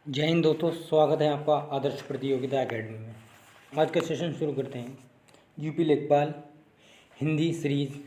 जय हिंद दोस्तों, स्वागत है आपका आदर्श प्रतियोगिता एकेडमी में। आज का सेशन शुरू करते हैं। यूपी लेखपाल हिंदी सीरीज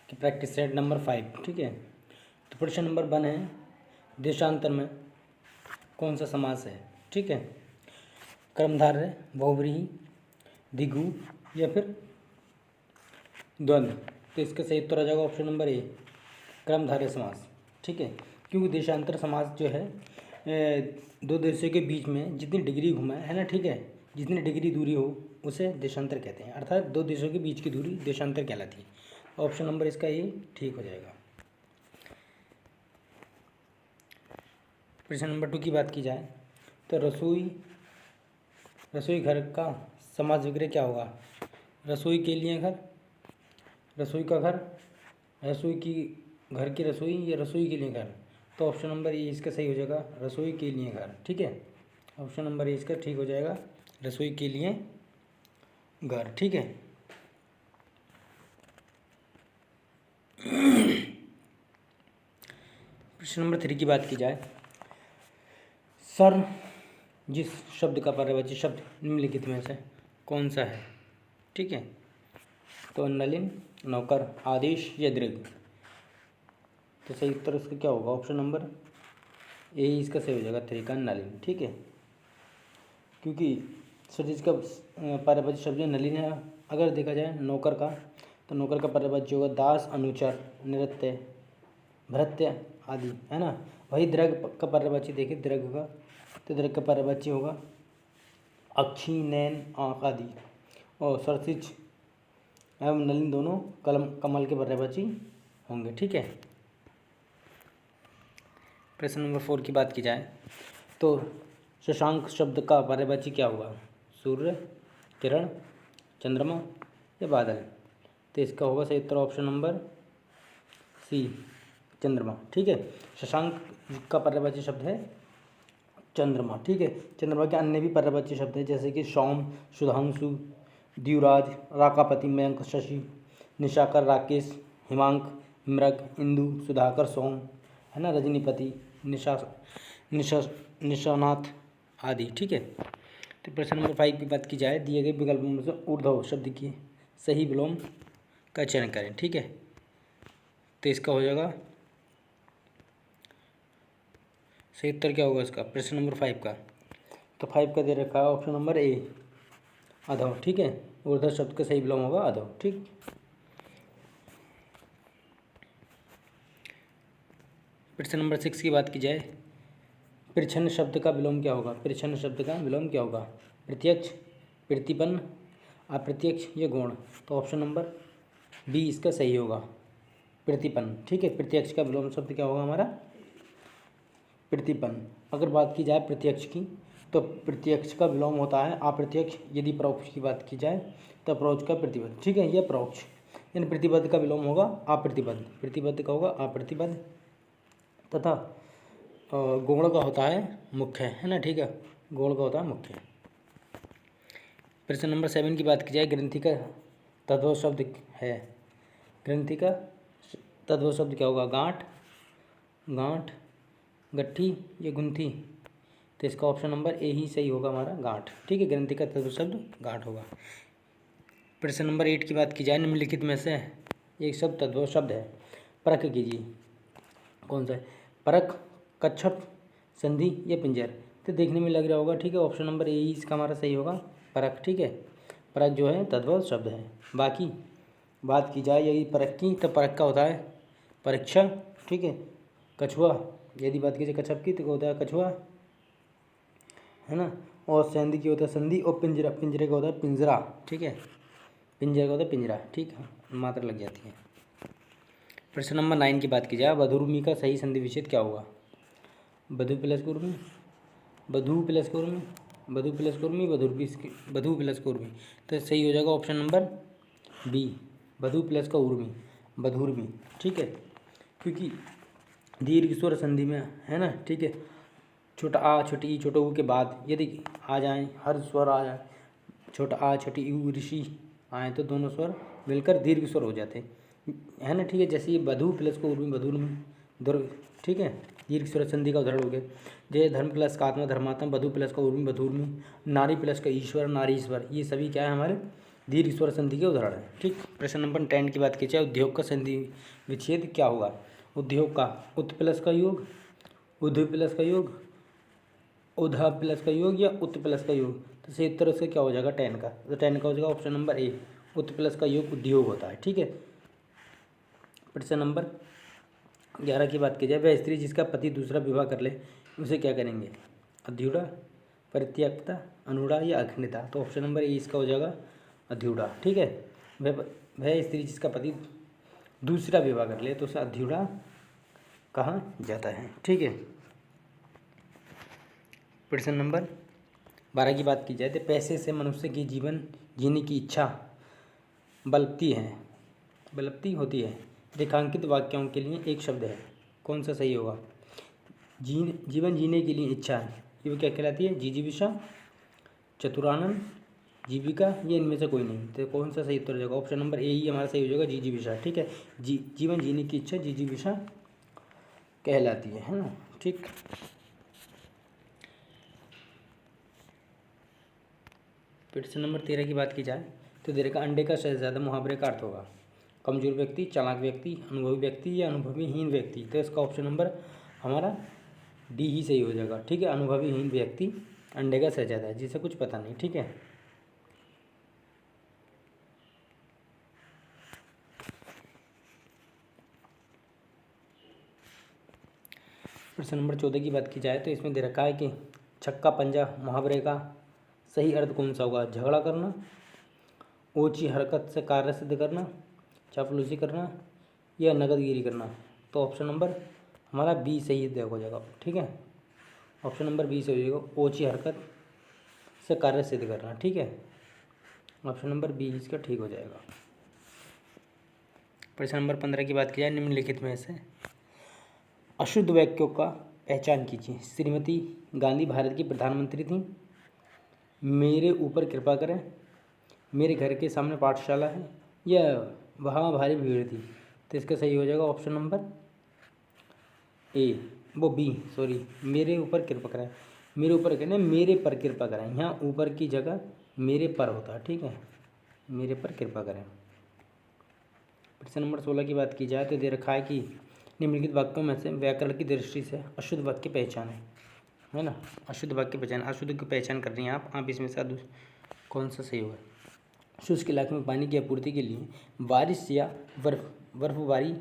की प्रैक्टिस सेट नंबर 5। ठीक है, तो प्रश्न नंबर 1 है, देशांतर में कौन सा समास है। ठीक है, कर्मधारय, बहुव्रीहि, द्विगु या फिर द्वंद्व। तो इसका सही उत्तर आ जाएगा ऑप्शन नंबर ए, कर्मधारय समास। ठीक है, क्योंकि देशांतर समास जो है दो देशों के बीच में जितनी डिग्री घुमाए है ना, ठीक है, जितनी डिग्री दूरी हो उसे देशांतर कहते हैं, अर्थात दो देशों के बीच की दूरी देशांतर कहलाती है। ऑप्शन नंबर इसका ये ठीक हो जाएगा। प्रश्न नंबर 2 की बात की जाए तो रसोई घर का समास विग्रह क्या होगा। रसोई के लिए घर, रसोई का घर, रसोई की घर की रसोई या रसोई के लिए घर। तो ऑप्शन नंबर ए इसका सही हो जाएगा, रसोई के लिए घर। ठीक है, ऑप्शन नंबर ए इसका ठीक हो जाएगा, रसोई के लिए घर। ठीक है, प्रश्न नंबर 3 की बात की जाए, सर जिस शब्द का पर्यायवाची शब्द निम्नलिखित में से कौन सा है। ठीक है, तो नलिन, नौकर, आदेश या दृढ़। तो सही उत्तर इसका क्या होगा, ऑप्शन नंबर ए इसका सही हो जाएगा, 3 का नलिन। ठीक है, क्योंकि सर जिसका पर्यायवाची शब्द नलिन है, अगर देखा जाए नौकर का, तो नौकर का पर्यायवाची होगा दास, अनुचर, नृत्य, भृत्य आदि, है ना। वही दृग का पर्यायवाची देखिए, दृग का, तो दृग का पर्यायवाची होगा अक्षी, नैन, आँख आदि। और सरसिज एवं नलिन दोनों कमल के पर्यायवाची होंगे। ठीक है, प्रश्न नंबर 4 की बात की जाए तो शशांक शब्द का पर्यायवाची क्या होगा। सूर्य, किरण, चंद्रमा या बादल। तो इसका होगा सही उत्तर ऑप्शन नंबर सी, चंद्रमा। ठीक है, शशांक का पर्यायवाची शब्द है चंद्रमा। ठीक है, चंद्रमा के अन्य भी पर्यायवाची शब्द हैं, जैसे कि सौम, सुधांशु, द्युराज, राकापति, मयंक, शशि, निशाकर, राकेश, हिमांक, मृग, इंदु, सुधाकर, सोम, है ना, रजनीपति, निशानाथ आदि। ठीक है, तो प्रश्न नंबर 5 की बात की जाए, दिए गए विकल्पों में से ऊर्ध्व शब्द की सही विलोम का चयन करें। ठीक है, तो इसका हो जाएगा सही उत्तर क्या होगा इसका, प्रश्न नंबर 5 का। तो 5 का दे रखा है ऑप्शन नंबर ए, अधव। ठीक है, ऊर्ध्व शब्द का सही विलोम होगा अधव। ठीक, प्रश्न नंबर 6 की बात की जाए, परिच्छन्न शब्द का विलोम क्या होगा। परिच्छन्न शब्द का विलोम क्या होगा, प्रत्यक्ष, प्रतिपन्न, अप्रत्यक्ष या गौण। तो ऑप्शन नंबर बी इसका सही होगा, प्रतिपन्न। ठीक है, प्रत्यक्ष का विलोम शब्द क्या होगा हमारा, प्रतिपन्न। अगर बात की जाए प्रत्यक्ष की, तो प्रत्यक्ष का विलोम होता है अप्रत्यक्ष। यदि परोक्ष की बात की जाए तो परोक्ष का प्रतिबद्ध। ठीक है, यह परोक्ष, यानी प्रतिबद्ध का विलोम होगा अप्रतिबद्ध, प्रतिबद्ध का होगा अप्रतिबद्ध, तथा गौण का होता है मुख्य, है ना। ठीक है, गौण का होता है मुख्य। प्रश्न नंबर 7 की बात की जाए, ग्रंथि का तद्भव शब्द है। ग्रंथि का तद्भव शब्द क्या होगा, गांठ, गांठ, गट्ठी या गुंथी। तो इसका ऑप्शन नंबर ए ही सही होगा हमारा, गांठ। ठीक है, ग्रंथि का तद्भव शब्द गांठ होगा। प्रश्न नंबर 8 की बात की जाए, निम्नलिखित में से एक शब्द तद्भव शब्द है, परख कीजिए कौन सा है। परख, कच्छप, संधि या पिंजर। तो देखने में लग रहा होगा, ठीक है, ऑप्शन नंबर ए ही इसका हमारा सही होगा, परख। ठीक है, परख जो है तद्भव शब्द है। बाकी बात की जाए यदि परख की, तो परख का होता है परीक्षा। ठीक है, कछुआ, यदि बात की जाए कच्छप की तो होता है कछुआ, है ना। और संधि की होता है संधि, और पिंजरा, पिंजरे का होता है पिंजरा। ठीक है, पिंजरे का होता है पिंजरा। ठीक है, मात्रा लग जाती है। प्रश्न नंबर 9 की बात की जाए, बधुर्मी का सही संधि विच्छेद क्या होगा। बधु प्लस कुर्मी, बधु प्लस कुर्मी, बधु प्लस कुर्मी, बधु प्लस कुर्मी। तो सही हो जाएगा ऑप्शन नंबर बी, बधु प्लस का उर्मी, बधुर्मी। ठीक है, क्योंकि दीर्घ स्वर संधि में है ना। ठीक है, छोटा आ, छोटी ई, छोटे ऊ के बाद यदि आ जाएँ, हर स्वर आ जाए, छोटा आ, छोटी यू, ऋषि आए, तो दोनों स्वर मिलकर दीर्घ स्वर हो जाते हैं, है ना। ठीक है, जैसे ये बधु प्लस को उर्मी, बधुर्मी, दुर्ग। ठीक है, दीर्घ स्वर संधि का उदाहरण हो गया, जैसे धर्म प्लस का आत्मा धर्मात्मा, वधु प्लस का उर्मी वधूर्मी, नारी प्लस का ईश्वर नारीश्वर, ये सभी क्या है हमारे दीर्घ स्वर संधि के उदाहरण हैं। ठीक, प्रश्न नंबर 10 की बात की जाए, उद्योग का संधि विच्छेद क्या होगा। उद्योग का उत प्लस का योग, उध प्लस का योग, उधा प्लस का योग या उत प्लस का योग, तो सही उत्तर उसका क्या हो जाएगा 10 का, तो 10 का हो जाएगा ऑप्शन नंबर ए, उत प्लस का योग उद्योग होता है। ठीक है, प्रश्न नंबर 11 की बात की जाए, वह स्त्री जिसका पति दूसरा विवाह कर ले उसे क्या करेंगे। अध्युड़ा, परित्यक्ता, अनुड़ा या अखंडिता, तो ऑप्शन नंबर ए इसका हो जाएगा अध्युड़ा। ठीक है, वह स्त्री जिसका पति दूसरा विवाह कर ले तो उसे अध्युड़ा कहा जाता है। ठीक है, प्रश्न नंबर 12 की बात की जाए तो पैसे से मनुष्य की जीवन जीने की इच्छा बलती होती है। रेखांकित वाक्यों के लिए एक शब्द है, कौन सा सही होगा। जीवन जीने के लिए इच्छा है, ये क्या कहलाती है, जिजीविषा, चतुरानन, जीविका, ये इनमें से कोई नहीं, तो कौन सा सही उत्तर हो जाएगा, ऑप्शन नंबर ए ही हमारा सही हो जाएगा, जिजीविषा। ठीक है, जीवन जीने की इच्छा जिजीविषा कहलाती है ना। ठीक, प्रश्न नंबर 13 की बात की जाए तो दे रखा अंडे का शहजादा मुहावरे का अर्थ होगा कमजोर व्यक्ति, चालाक व्यक्ति, अनुभवी व्यक्ति या अनुभवीहीन व्यक्ति, तो इसका ऑप्शन नंबर हमारा डी ही सही हो जाएगा। ठीक है, अनुभवीहीन व्यक्ति अंडे का शहजादा है जिसे कुछ पता नहीं। ठीक है, प्रश्न नंबर 14 की बात की जाए तो इसमें दे रखा है कि छक्का पंजा मुहावरे का सही अर्थ कौन सा होगा। झगड़ा करना, ऊंची हरकत से कार्य सिद्ध करना, चापलूसी करना या नकदगिरी करना, तो ऑप्शन नंबर हमारा बी सही हो जाएगा। ठीक है, ऑप्शन नंबर बी सही हो जाएगा, ऊंची हरकत से कार्य सिद्ध करना। ठीक है, ऑप्शन नंबर बी इसका ठीक हो जाएगा। प्रश्न नंबर 15 की बात की जाए, निम्नलिखित में से अशुद्ध वाक्यों का पहचान कीजिए। श्रीमती गांधी भारत की प्रधानमंत्री थी, मेरे ऊपर कृपा करें, मेरे घर के सामने पाठशाला है, या वहाँ भारी भीड़ थी, तो इसका सही हो जाएगा ऑप्शन नंबर ए, वो बी सॉरी, मेरे ऊपर कृपा करें, मेरे ऊपर कहना मेरे पर कृपा करें, यहाँ ऊपर की जगह मेरे पर होता है। ठीक है, मेरे पर कृपा करें। प्रश्न नंबर 16 की बात की जाए तो दे रखा है कि निम्नलिखित वाक्यों में से व्याकरण की दृष्टि से अशुद्ध वाक्य पहचान है ना, अशुद्ध वाक्य पहचान, अशुद्ध की पहचान कर रही हैं आप इसमें से कौन सा सही होगा। शुष्क इलाके में पानी की आपूर्ति के लिए बारिश या बर्फबारी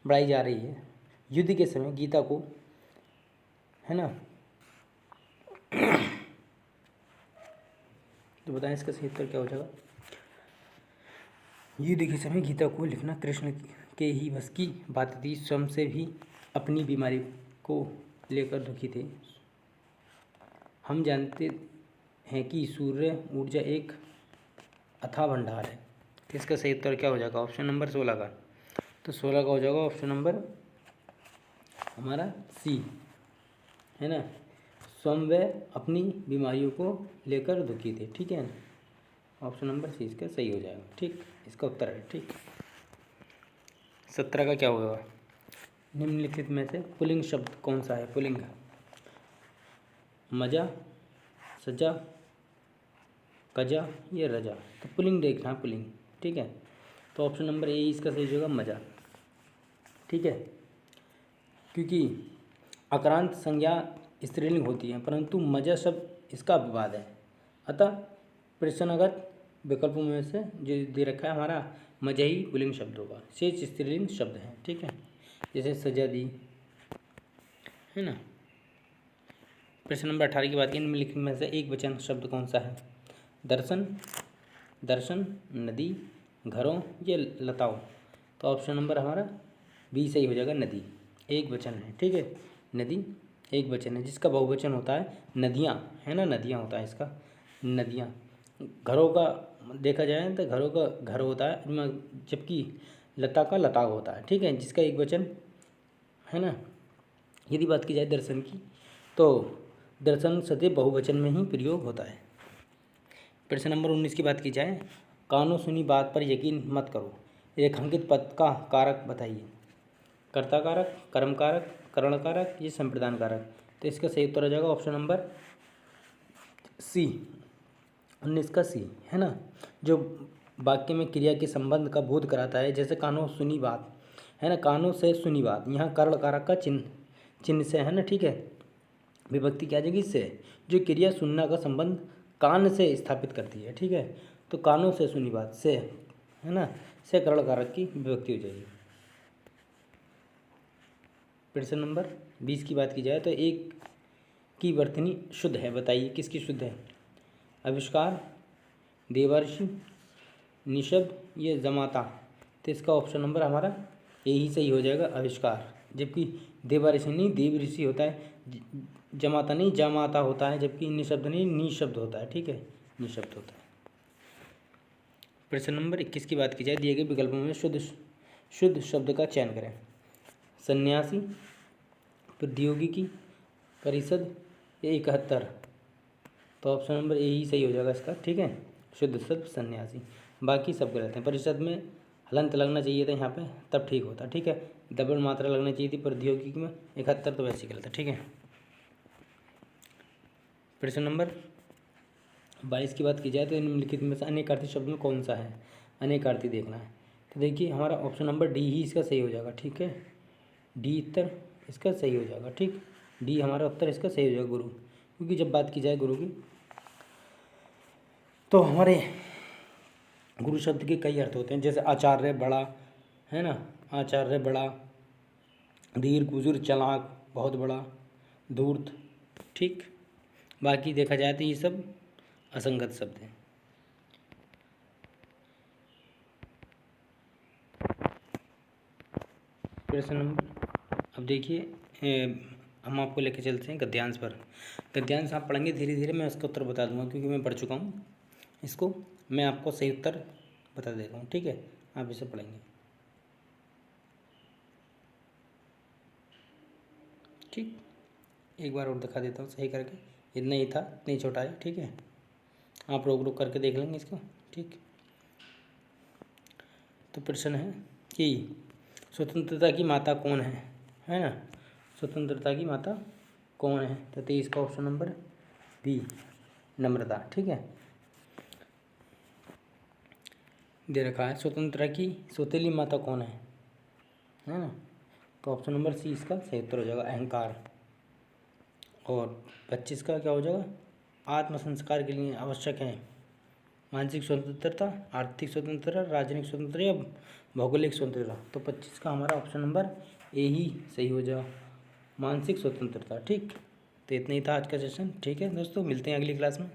बढ़ाई जा रही है। युद्ध के समय गीता को, है ना, तो बताएं इसका सही उत्तर क्या हो जाएगा। युद्ध के समय गीता को लिखना कृष्ण के ही बस की बात थी, स्वयं से भी अपनी बीमारी को लेकर दुखी थे। हम जानते हैं कि सूर्य ऊर्जा एक अथाह भंडार है, तो इसका सही उत्तर क्या हो जाएगा, ऑप्शन नंबर 16 का, तो 16 का हो जाएगा ऑप्शन नंबर हमारा सी, है ना, स्वयं वे अपनी बीमारियों को लेकर दुखी थे। ठीक है, ऑप्शन नंबर सी इसका सही हो जाएगा। ठीक, इसका उत्तर है। ठीक, 17 का क्या होगा, निम्नलिखित में से पुल्लिंग शब्द कौन सा है। पुल्लिंग, मजा, सजा, कजा या रजा, तो पुल्लिंग देखना पुल्लिंग। ठीक है, तो ऑप्शन नंबर ए इसका सही होगा मजा। ठीक है, क्योंकि आक्रांत संज्ञा स्त्रीलिंग होती है परंतु मजा शब्द इसका अपवाद है, अतः प्रश्नागत विकल्पों में से जो दे रखा है हमारा मजा ही पुल्लिंग शब्द होगा, शेष स्त्रीलिंग शब्द हैं। ठीक है, जैसे सजा दी, है ना। प्रश्न नंबर 18 की बात की, निम्नलिखित में से एक वचन शब्द कौन सा है। दर्शन, दर्शन, नदी, घरों या लताओं, तो ऑप्शन नंबर हमारा बी सही हो जाएगा, नदी। एक वचन है। ठीक है, नदी एक वचन है जिसका बहुवचन होता है नदियाँ, है ना, नदियाँ होता है इसका, नदियाँ। घरों का देखा जाए तो घरों का घर होता है, जबकि लता का लता होता है। ठीक है, जिसका एक वचन, है ना। यदि बात की जाए दर्शन की तो दर्शन सदैव बहुवचन में ही प्रयोग होता है। प्रश्न नंबर 19 की बात की जाए, कानों सुनी बात पर यकीन मत करो, रेखांकित पद का कारक बताइए। कर्ता कारक, कर्म कारक, करण कारक, ये संप्रदान कारक। तो इसका सही उत्तर हो जाएगा ऑप्शन नंबर सी, 19 का सी, है ना। जो वाक्य में क्रिया के संबंध का बोध कराता है, जैसे कानों सुनी बात, है ना, कानों से सुनी बात, यहाँ कर्ण कारक का चिन्ह से, है ना, ठीक है। विभक्ति क्या आ जाएगी से, जो क्रिया सुनना का संबंध कान से स्थापित करती है, ठीक है। तो कानों से सुनी बात से, है ना, से कर्ण कारक की विभक्ति हो जाएगी। प्रश्न नंबर 20 की बात की जाए तो एक की वर्तनी शुद्ध है, बताइए किसकी शुद्ध है। आविष्कार, देवर्षि, निशब्द, ये जमाता। तो इसका ऑप्शन नंबर हमारा यही सही हो जाएगा, आविष्कार। जबकि देवर्षि नहीं देव ऋषि होता है, जमाता नहीं जामाता होता है, जबकि निशब्द नहीं निशब्द होता है, ठीक है, निशब्द होता है। प्रश्न नंबर 21 की बात की जाए, दिए गए विकल्पों में शुद्ध शब्द का चयन करें। सन्यासी, प्रौद्योगिकी, परिषद, या 71। तो ऑप्शन नंबर ए ही सही हो जाएगा इसका, ठीक है, शुद्ध शब्द सन्यासी। बाकी सब गलत हैं। परिषद में हलंत लगना चाहिए था यहाँ पे, तब ठीक होता, ठीक है। डबल मात्रा लगना चाहिए थी प्रौद्योगिकी में, 71 तो वैसे गलत है, ठीक है। प्रश्न नंबर 22 की बात की जाए तो निम्नलिखित में से अनेकार्थी शब्द में कौन सा है, अनेकार्थी देखना है। तो देखिए हमारा ऑप्शन नंबर डी ही इसका सही हो जाएगा, ठीक है, डी उत्तर इसका सही हो जाएगा, ठीक, डी हमारा उत्तर इसका सही हो जाएगा, गुरु। क्योंकि जब बात की जाए गुरु की तो हमारे गुरु शब्द के कई अर्थ होते हैं, जैसे आचार्य बड़ा, है ना, आचार्य बड़ा, धीर, बुजुर्ग, चालाक, बहुत बड़ा, धूर्त, ठीक। बाकी देखा जाए तो ये सब असंगत शब्द हैं। प्रश्न नंबर, अब देखिए हम आपको लेके चलते हैं गद्यांश पर। गद्यांश आप पढ़ेंगे धीरे धीरे, मैं उसका उत्तर बता दूंगा क्योंकि मैं पढ़ चुका हूँ इसको, मैं आपको सही उत्तर बता देता हूँ, ठीक है, आप इसे पढ़ेंगे, ठीक। एक बार और दिखा देता हूँ सही करके, इतना ही था, इतना ही छोटा है, ठीक है, आप रोक करके देख लेंगे इसको, ठीक। तो प्रश्न है कि स्वतंत्रता की माता कौन है ना, स्वतंत्रता की माता कौन है। तो 23 का ऑप्शन नंबर बी, नम्रता, ठीक है, दे रखा है। स्वतंत्रता की सौतेली माता कौन है ना, तो ऑप्शन नंबर सी इसका सही उत्तर हो जाएगा, अहंकार। और 25 का क्या हो जाएगा, आत्म संस्कार के लिए आवश्यक है मानसिक स्वतंत्रता, आर्थिक स्वतंत्रता, राजनीतिक स्वतंत्रता या भौगोलिक स्वतंत्रता। तो 25 का हमारा ऑप्शन नंबर ए ही सही हो जाएगा, मानसिक स्वतंत्रता, ठीक। तो इतना ही था आज का सेशन, ठीक है दोस्तों, मिलते हैं अगली क्लास में।